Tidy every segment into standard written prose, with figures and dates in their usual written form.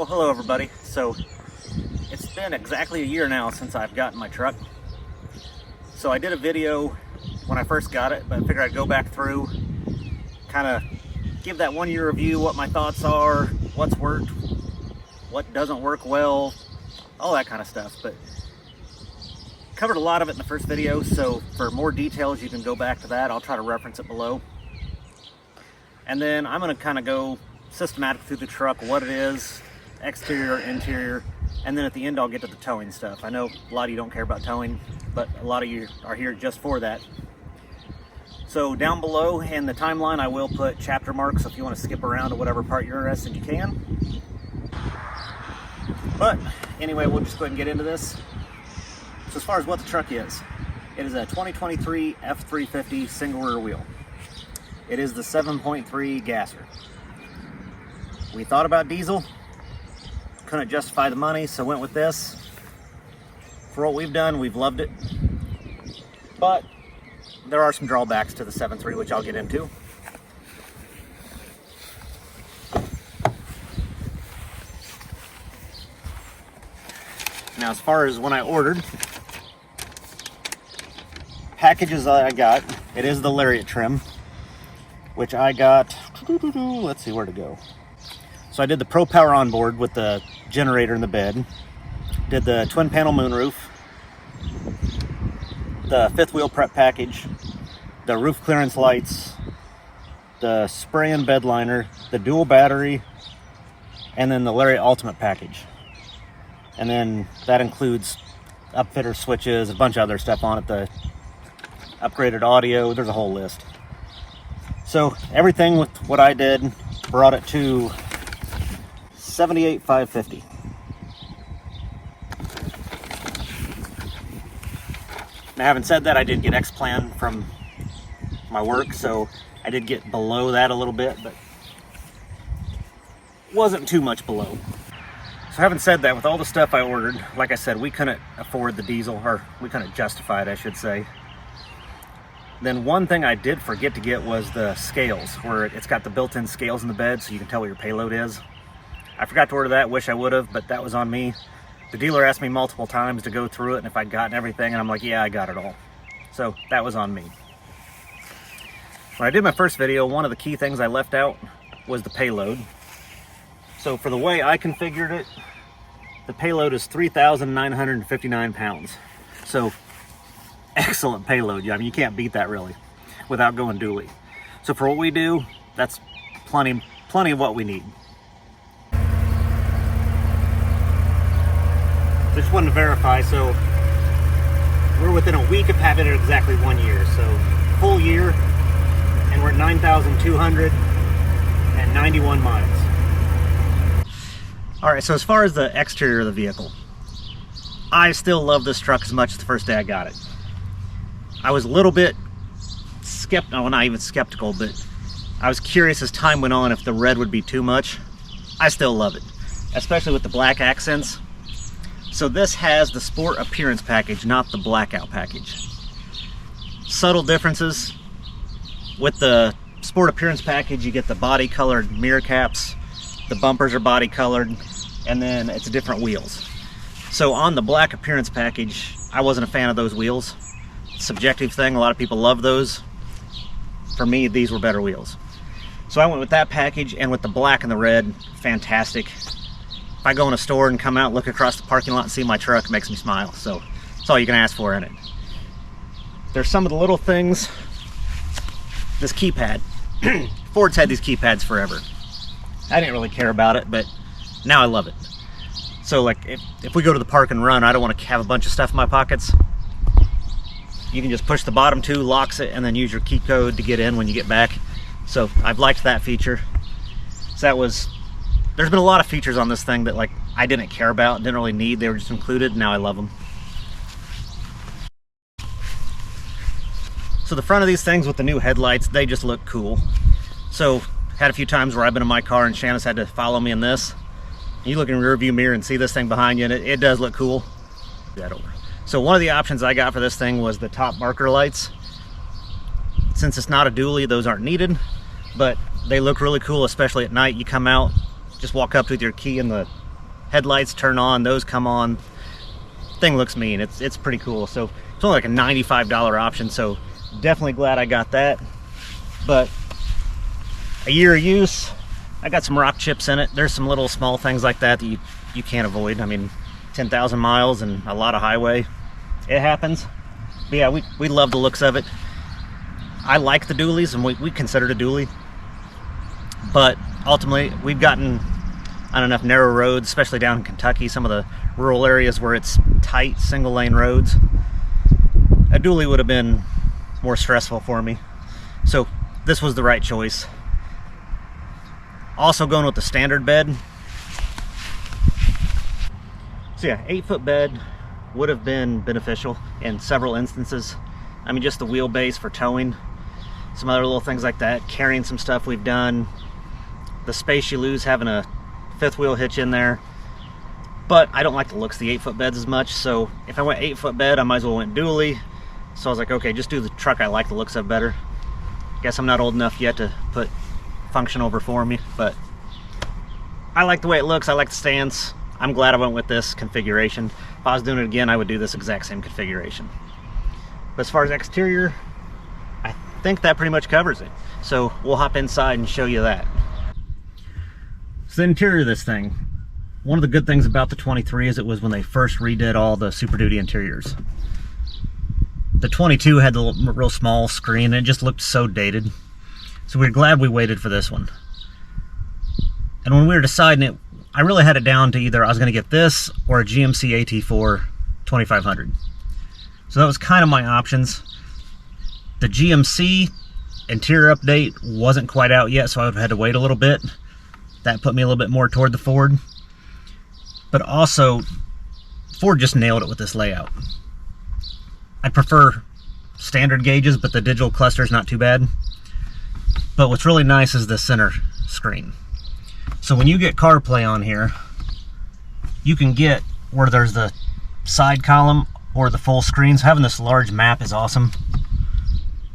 Well, hello everybody. So it's been exactly a year now since I've gotten my truck. So I did a video when I first got it, but I figured I'd go back through, kind of give that 1 year review, what my thoughts are, what's worked, what doesn't work well, all that kind of stuff. But covered a lot of it in the first video, so for more details you can go back to that. I'll try to reference it below. And then I'm going to kind of go systematic through the truck, what it is, exterior, interior, and then at the end I'll get to the towing stuff. I know a lot of you don't care about towing, but a lot of you are here just for that. So down below in the timeline I will put chapter marks, so if you want to skip around to whatever part you're interested you can. But anyway, we'll just go ahead and get into this. So as far as what the truck is, it is a 2023 F350 single rear wheel. It is the 7.3 gasser. We thought about diesel, couldn't justify the money, so went with this. For what we've done, we've loved it. But there are some drawbacks to the 7.3, which I'll get into. Now, as far as when I ordered, packages that I got, it is the Lariat trim, which I got, let's see where to go. So I did the Pro Power onboard with the generator in the bed, did the twin panel moonroof, the fifth wheel prep package, the roof clearance lights, the spray and bed liner, the dual battery, and then the Lariat Ultimate package. And then that includes upfitter switches, a bunch of other stuff on it, the upgraded audio, there's a whole list. So everything with what I did brought it to $78,550. Now, having said that, I did get X-Plan from my work, so I did get below that a little bit, but wasn't too much below. So having said that, with all the stuff I ordered, like I said, we couldn't afford the diesel, or we couldn't justify it, I should say. Then one thing I did forget to get was the scales, where it's got the built-in scales in the bed so you can tell what your payload is. I forgot to order that, wish I would have, but that was on me. The dealer asked me multiple times to go through it and if I'd gotten everything, and I'm like, yeah, I got it all. So that was on me. When I did my first video, one of the key things I left out was the payload. So for the way I configured it, the payload is 3,959 pounds. So excellent payload. I mean, you can't beat that really without going dually. So for what we do, that's plenty of what we need. Just wanted to verify, so we're within a week of having it exactly 1 year. So full year, and we're at 9,291 miles. All right, so as far as the exterior of the vehicle, I still love this truck as much as the first day I got it. I was a little bit skeptical, well, not even skeptical, but I was curious as time went on if the red would be too much. I still love it, especially with the black accents. So this has the Sport Appearance package, not the Blackout package. Subtle differences. With the Sport Appearance package, you get the body colored mirror caps, the bumpers are body colored, and then it's different wheels. So on the Black Appearance package, I wasn't a fan of those wheels. Subjective thing, a lot of people love those. For me, these were better wheels. So I went with that package, and with the black and the red, fantastic. If I go in a store and come out, look across the parking lot and see my truck, it makes me smile. So that's all you can ask for in it. There's some of the little things. This keypad. Ford's had these keypads forever. I didn't really care about it, but now I love it. So like if we go to the park and run, I don't want to have a bunch of stuff in my pockets. You can just push the bottom two, locks it, and then use your key code to get in when you get back. So I've liked that feature. So that was, there's been a lot of features on this thing that like I didn't care about, didn't really need, they were just included, now I love them. So the front of these things with the new headlights, they just look cool. So had a few times where I've been in my car and Shanna's had to follow me in this. You look in the rear view mirror and see this thing behind you, and it does look cool. That over. So one of the options I got for this thing was the top marker lights. Since it's not a dually, those aren't needed, but they look really cool, especially at night. You come out, just walk up with your key in the headlights turn on, those come on. Thing looks mean. It's pretty cool. So it's only like a $95 option, so definitely glad I got that. But a year of use, I got some rock chips in it. There's some little small things like that that you can't avoid. I mean, 10,000 miles and a lot of highway, it happens. But yeah, we love the looks of it. I like the dualies, and we consider it a dually. But ultimately, we've gotten on enough narrow roads, especially down in Kentucky, some of the rural areas where it's tight, single lane roads. A dually would have been more stressful for me. So this was the right choice. Also going with the standard bed. So yeah, 8-foot bed would have been beneficial in several instances. I mean, just the wheelbase for towing, some other little things like that, carrying some stuff we've done, the space you lose having a 5th wheel hitch in there. But I don't like the looks of the 8-foot beds as much, so if I went 8-foot bed, I might as well went dually. So I was like, okay, just do the truck I like the looks of better. Guess I'm not old enough yet to put function over for me, but I like the way it looks. I like the stance. I'm glad I went with this configuration. If I was doing it again, I would do this exact same configuration. But as far as exterior, I think that pretty much covers it. So we'll hop inside and show you that. So the interior of this thing, one of the good things about the 23 is it was when they first redid all the Super Duty interiors. The 22 had the real small screen and it just looked so dated. So we're glad we waited for this one. And when we were deciding it, I really had it down to either I was going to get this or a GMC AT4 2500. So that was kind of my options. The GMC interior update wasn't quite out yet, so I would have had to wait a little bit. That put me a little bit more toward the Ford. But also, Ford just nailed it with this layout. I prefer standard gauges, but the digital cluster is not too bad. But what's really nice is the center screen. So when you get CarPlay on here, you can get where there's the side column or the full screen. So having this large map is awesome.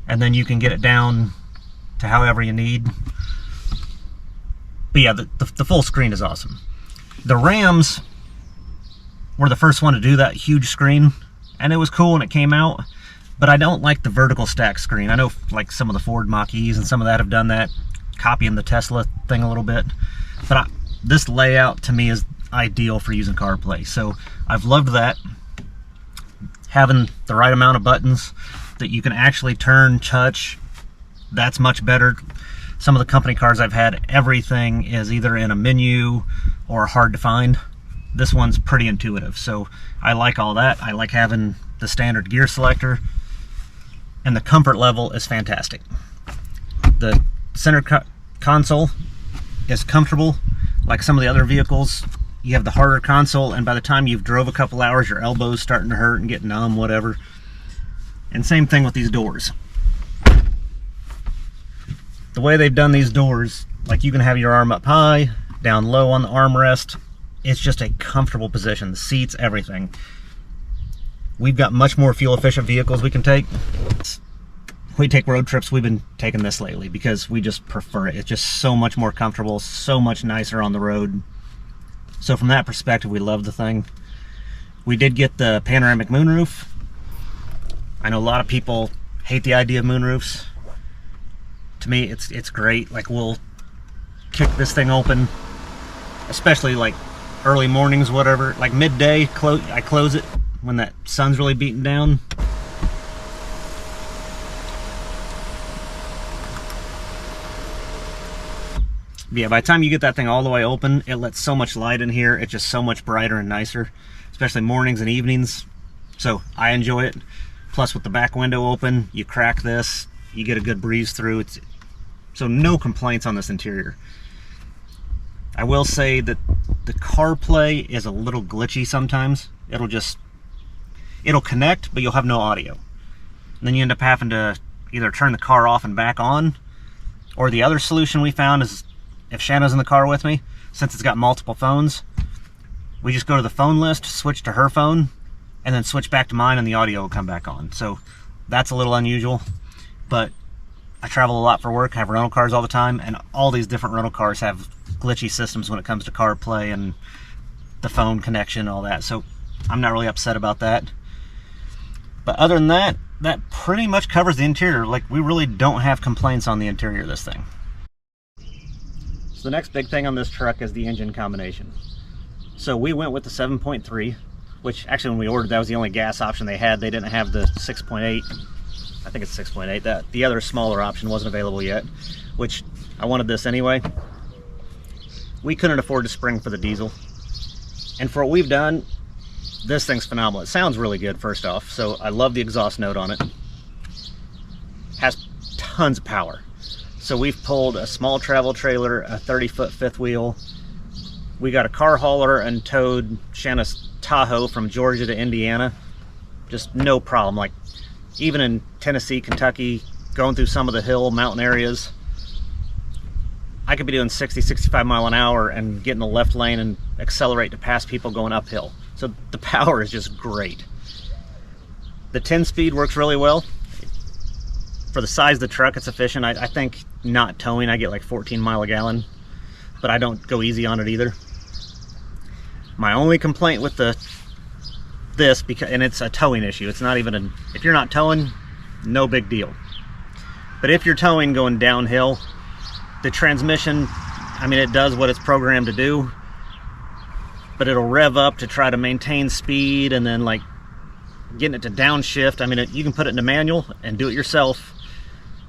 And then you can get it down to however you need. But yeah, the full screen is awesome. The Rams were the first one to do that huge screen, and it was cool when it came out, but I don't like the vertical stack screen. I know like some of the Ford Mach-E's and some of that have done that, copying the Tesla thing a little bit, but this layout to me is ideal for using CarPlay. So I've loved that. Having the right amount of buttons that you can actually turn, touch, that's much better. Some of the company cars I've had, everything is either in a menu or hard to find. This one's pretty intuitive, so I like all that. I like having the standard gear selector, and the comfort level is fantastic. The center console is comfortable. Like some of the other vehicles, you have the harder console, and by the time you've drove a couple hours, your elbow's starting to hurt and get numb, whatever. And same thing with these doors. The way they've done these doors, like you can have your arm up high, down low on the armrest. It's just a comfortable position. The seats, everything. We've got much more fuel efficient vehicles we can take. We take road trips, we've been taking this lately because we just prefer it. It's just so much more comfortable, so much nicer on the road. So from that perspective, we love the thing. We did get the panoramic moonroof. I know a lot of people hate the idea of moonroofs. To me, it's great. Like, we'll kick this thing open, especially like early mornings, whatever, like midday, I close it when that sun's really beating down. But yeah, by the time you get that thing all the way open, it lets so much light in here. It's just so much brighter and nicer, especially mornings and evenings. So I enjoy it. Plus with the back window open, you crack this, you get a good breeze through. So no complaints on this interior. I will say that the CarPlay is a little glitchy sometimes. It'll connect, but you'll have no audio. And then you end up having to either turn the car off and back on, or the other solution we found is if Shanna's in the car with me, since it's got multiple phones, we just go to the phone list, switch to her phone, and then switch back to mine and the audio will come back on. So that's a little unusual, but I travel a lot for work, I have rental cars all the time, and all these different rental cars have glitchy systems when it comes to CarPlay, and the phone connection, all that. So I'm not really upset about that. But other than that, that pretty much covers the interior. Like, we really don't have complaints on the interior of this thing. So the next big thing on this truck is the engine combination. So we went with the 7.3, which actually when we ordered, that was the only gas option they had. They didn't have the 6.8. I think it's 6.8. That the other smaller option wasn't available yet, which I wanted this anyway. We couldn't afford to spring for the diesel. And for what we've done, this thing's phenomenal. It sounds really good, first off. So I love the exhaust note on it. Has tons of power. So we've pulled a small travel trailer, a 30-foot fifth wheel. We got a car hauler and towed Shanna's Tahoe from Georgia to Indiana. Just no problem. Like, even in Tennessee, Kentucky, going through some of the hill mountain areas, I could be doing 60, 65 mile an hour and get in the left lane and accelerate to pass people going uphill. So the power is just great. The 10-speed works really well. For the size of the truck, it's efficient. I think not towing, I get like 14 mile a gallon, but I don't go easy on it either. My only complaint with this, and it's a towing issue, it's not even if you're not towing, no big deal. But if you're towing going downhill, the transmission, I mean, it does what it's programmed to do, but it'll rev up to try to maintain speed, and then like getting it to downshift. I mean, you can put it into manual and do it yourself,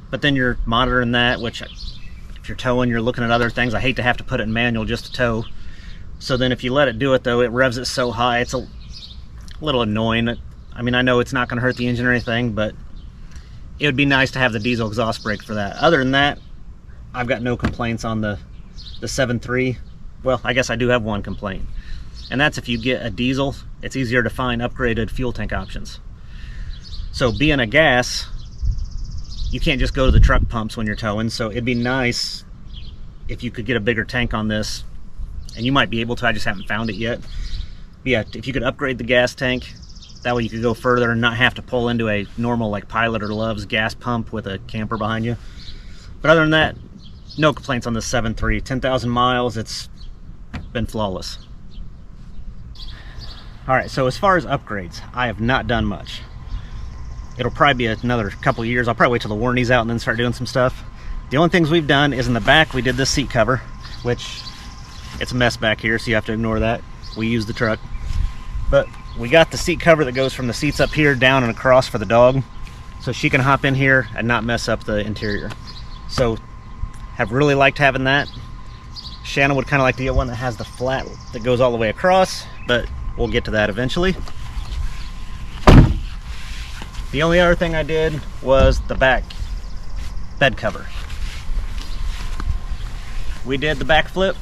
but then you're monitoring that, which if you're towing, you're looking at other things. I hate to have to put it in manual just to tow. So then if you let it do it though, it revs it so high, it's a little annoying. I mean, I know it's not going to hurt the engine or anything, but it would be nice to have the diesel exhaust brake for that. Other than that, I've got no complaints on the 7.3. Well, I guess I do have one complaint, and that's if you get a diesel, it's easier to find upgraded fuel tank options. So being a gas, you can't just go to the truck pumps when you're towing, so it'd be nice if you could get a bigger tank on this, and you might be able to, I just haven't found it yet. But yeah, if you could upgrade the gas tank, that way you could go further and not have to pull into a normal like Pilot or Love's gas pump with a camper behind you. But other than that, no complaints on the 7.3. 10,000 miles, it's been flawless. All right, so as far as upgrades, I have not done much. It'll probably be another couple of years. I'll probably wait till the warranty's out and then start doing some stuff. The only things we've done is in the back, we did this seat cover, which it's a mess back here, so you have to ignore that. We use the truck. But we got the seat cover that goes from the seats up here down and across for the dog, so she can hop in here and not mess up the interior. So have really liked having that. Shanna would kind of like to get one that has the flat that goes all the way across, but we'll get to that eventually. The only other thing I did was the back bed cover. We did the back flip.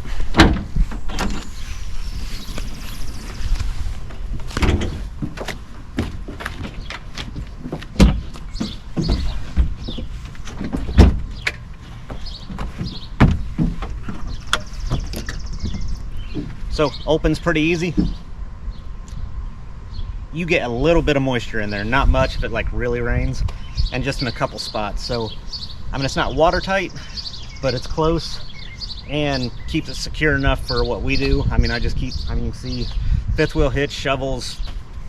So opens pretty easy. You get a little bit of moisture in there, not much if it like really rains, and just in a couple spots. So I mean, it's not watertight, but it's close and keeps it secure enough for what we do. I mean, I mean, you can see fifth wheel hitch, shovels,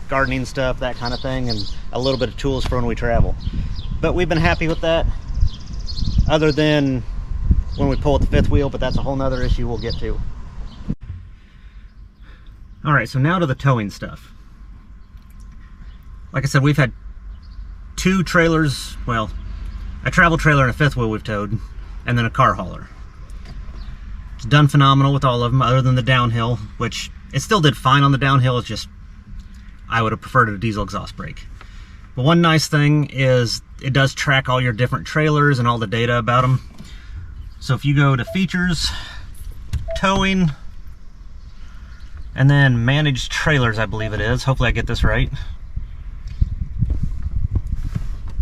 gardening stuff, that kind of thing, and a little bit of tools for when we travel. But we've been happy with that, other than when we pull at the fifth wheel, but that's a whole nother issue we'll get to. All right, so now to the towing stuff. Like I said, we've had two trailers, well, a travel trailer and a fifth wheel we've towed, and then a car hauler. It's done phenomenal with all of them, other than the downhill, which it still did fine on the downhill. It's just, I would have preferred a diesel exhaust brake. But one nice thing is it does track all your different trailers and all the data about them. So if you go to features, towing, and then managed trailers, I believe it is. Hopefully I get this right.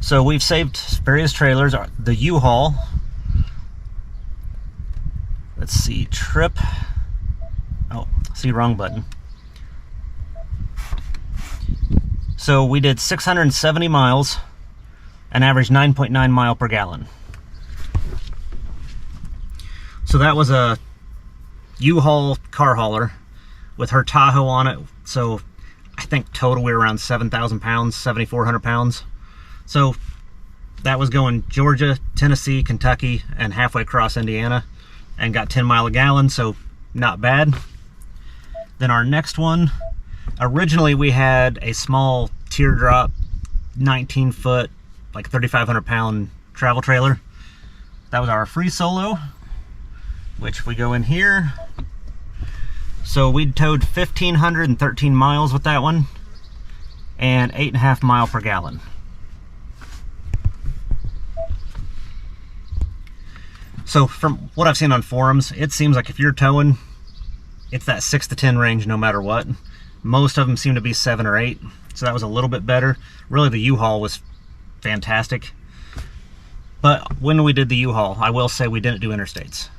So we've saved various trailers. The U-Haul. Let's see, trip. Oh, see, wrong button. So we did 670 miles, an average 9.9 mile per gallon. So that was a U-Haul car hauler. with her Tahoe on it. So I think total we were around 7,000 pounds, 7,400 pounds. So that was going Georgia, Tennessee, Kentucky, and halfway across Indiana, and got 10 mile a gallon, so not bad. Then our next one, originally we had a small teardrop 19 foot, like 3,500 pound travel trailer. That was our free solo, which we go in here. So we towed 1,513 miles with that one, and 8.5 miles per gallon. So from what I've seen on forums, it seems like if you're towing, it's that 6 to 10 range no matter what. Most of them seem to be 7 or 8, so that was a little bit better. Really, the U-Haul was fantastic. But when we did the U-Haul, I will say we didn't do interstates,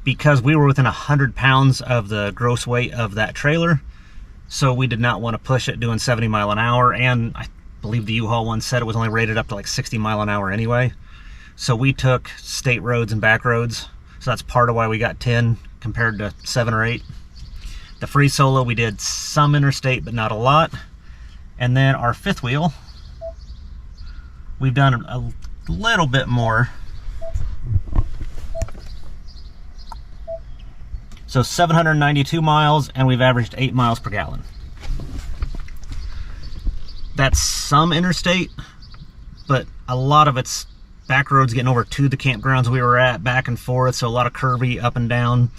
because we were within 100 pounds of the gross weight of that trailer, so we did not want to push it doing 70 mile an hour, and I believe the U-Haul one said it was only rated up to like 60 mile an hour anyway. So we took state roads and back roads, so that's part of why we got 10 compared to 7 or 8. The free solo, we did some interstate, but not a lot. And then our fifth wheel, we've done a little bit more. So 792 miles, and we've averaged 8 miles per gallon. That's some interstate, but a lot of it's back roads getting over to the campgrounds we were at, back and forth, so a lot of curvy up and down.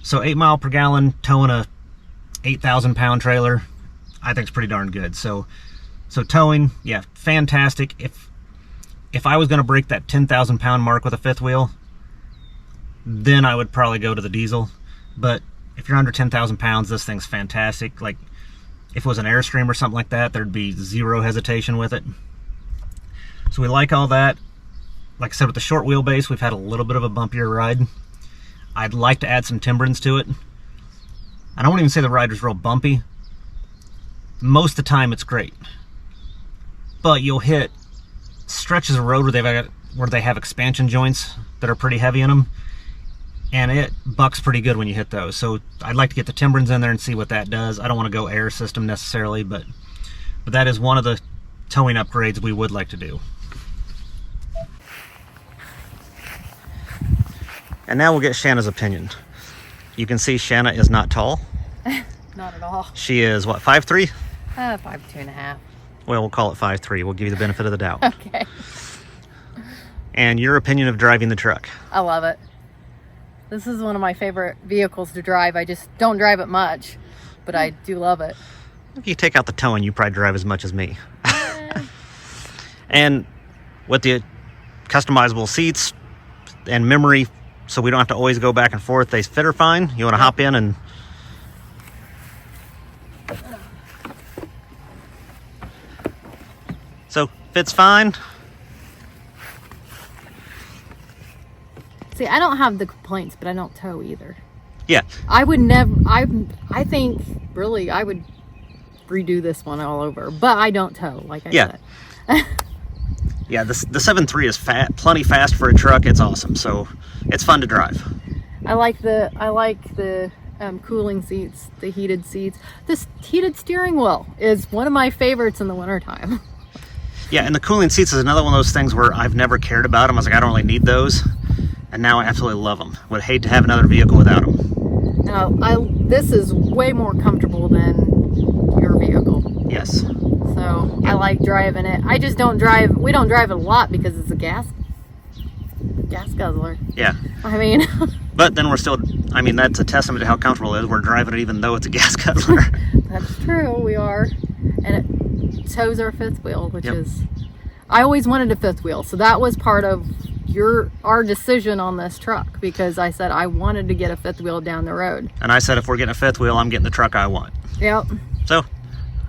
So 8 mile per gallon towing a 8,000 pound trailer, I think it's pretty darn good. So towing, yeah, fantastic. If I was going to break that 10,000 pound mark with a fifth wheel, then I would probably go to the diesel. But if you're under 10,000 pounds, this thing's fantastic. Like if it was an Airstream or something like that, there'd be zero hesitation with it. So we like all that. Like I said, with the short wheelbase, we've had a little bit of a bumpier ride. I'd like to add some timbrins to it. I don't even say the ride was real bumpy. Most of the time it's great. But you'll hit stretches of road where they have expansion joints that are pretty heavy in them, and it bucks pretty good when you hit those. So I'd like to get the timbrins in there and see what that does. I don't want to go air system necessarily, but that is one of the towing upgrades we would like to do. And now we'll get Shanna's opinion. You can see Shanna is not tall. Not at all. She is, what, 5'3"? 5'2.5". Well, we'll call it 5'3". We'll give you the benefit of the doubt. Okay. And your opinion of driving the truck? I love it. This is one of my favorite vehicles to drive. I just don't drive it much, but I do love it. If you take out the towing, you probably drive as much as me. And with the customizable seats and memory, so we don't have to always go back and forth, they fit her fine. You want to hop in and... So, fits fine. See, I don't have the complaints, but I don't tow either. Yeah. I would never, I think, really, I would redo this one all over, but I don't tow, like I said. Yeah, the 7.3 is plenty fast for a truck. It's awesome, so it's fun to drive. I like the cooling seats, the heated seats. This heated steering wheel is one of my favorites in the wintertime. Yeah, and the cooling seats is another one of those things where I've never cared about them. I was like, I don't really need those, and now I absolutely love them. Would hate to have another vehicle without them. Now, this is way more comfortable than your vehicle. Yes. So I like driving it. I just don't drive. We don't drive it a lot because it's a gas guzzler. Yeah. I mean. But then we're still. I mean, that's a testament to how comfortable it is. We're driving it even though it's a gas guzzler. That's true. We are, and it tows our fifth wheel, which is. I always wanted a fifth wheel, so that was part of our decision on this truck, because I said I wanted to get a fifth wheel down the road. And I said if we're getting a fifth wheel, I'm getting the truck I want. Yep. So.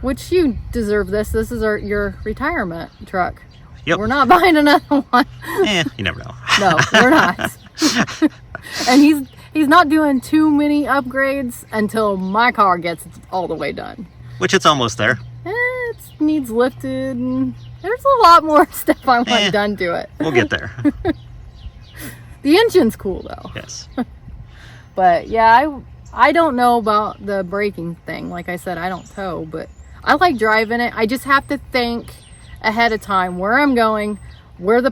Which you deserve this. This is your retirement truck. Yep. We're not buying another one. You never know. No, we're not. And he's not doing too many upgrades until my car gets all the way done. Which it's almost there. It needs lifted, and there's a lot more stuff I want done to it. We'll get there. The engine's cool though. Yes. But yeah, I don't know about the braking thing. Like I said, I don't tow, but I like driving it. I just have to think ahead of time where I'm going, what the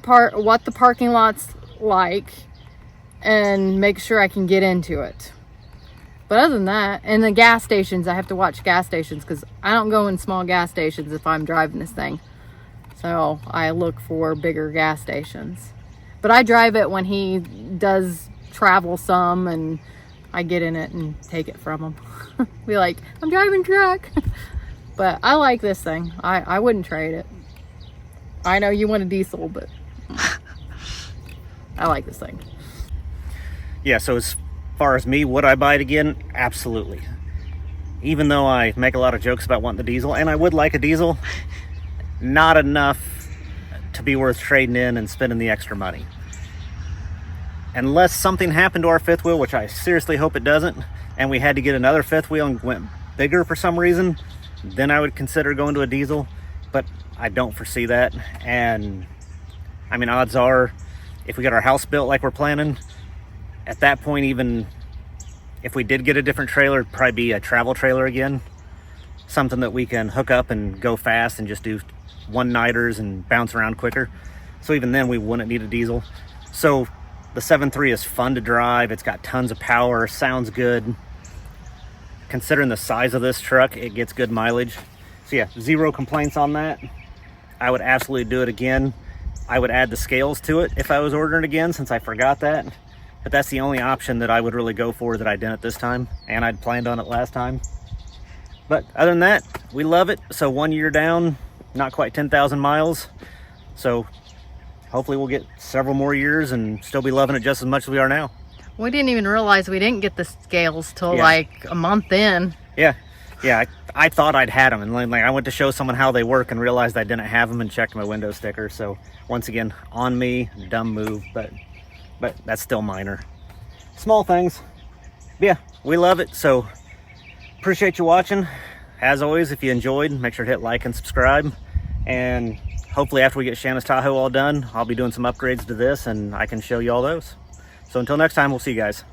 parking lot's like, and make sure I can get into it. But other than that, and the gas stations, I have to watch gas stations because I don't go in small gas stations if I'm driving this thing. So I look for bigger gas stations. But I drive it when he does travel some, and I get in it and take it from him. Be like, I'm driving truck. But I like this thing. I wouldn't trade it. I know you want a diesel, but I like this thing. Yeah, so as far as me, would I buy it again? Absolutely. Even though I make a lot of jokes about wanting the diesel, and I would like a diesel, not enough to be worth trading in and spending the extra money. Unless something happened to our fifth wheel, which I seriously hope it doesn't, and we had to get another fifth wheel and went bigger for some reason, then I would consider going to a diesel, but I don't foresee that. And I mean, odds are, if we get our house built like we're planning, at that point, even if we did get a different trailer, it'd probably be a travel trailer again. Something that we can hook up and go fast and just do one-nighters and bounce around quicker. So even then, we wouldn't need a diesel. So the 7.3 is fun to drive. It's got tons of power, sounds good. Considering the size of this truck, it gets good mileage. So yeah, zero complaints on that. I would absolutely do it again. I would add the scales to it if I was ordering it again, since I forgot that. But that's the only option that I would really go for that I didn't this time, and I'd planned on it last time. But other than that, we love it. So 1 year down, not quite 10,000 miles. So hopefully we'll get several more years and still be loving it just as much as we are now. We didn't even realize we didn't get the scales till like a month in. Yeah, I thought I'd had them, and like I went to show someone how they work and realized I didn't have them and checked my window sticker. So once again, on me, dumb move, but that's still minor. Small things. But yeah, we love it. So appreciate you watching. As always, if you enjoyed, make sure to hit like and subscribe. And hopefully after we get Shanna's Tahoe all done, I'll be doing some upgrades to this and I can show you all those. So until next time, we'll see you guys.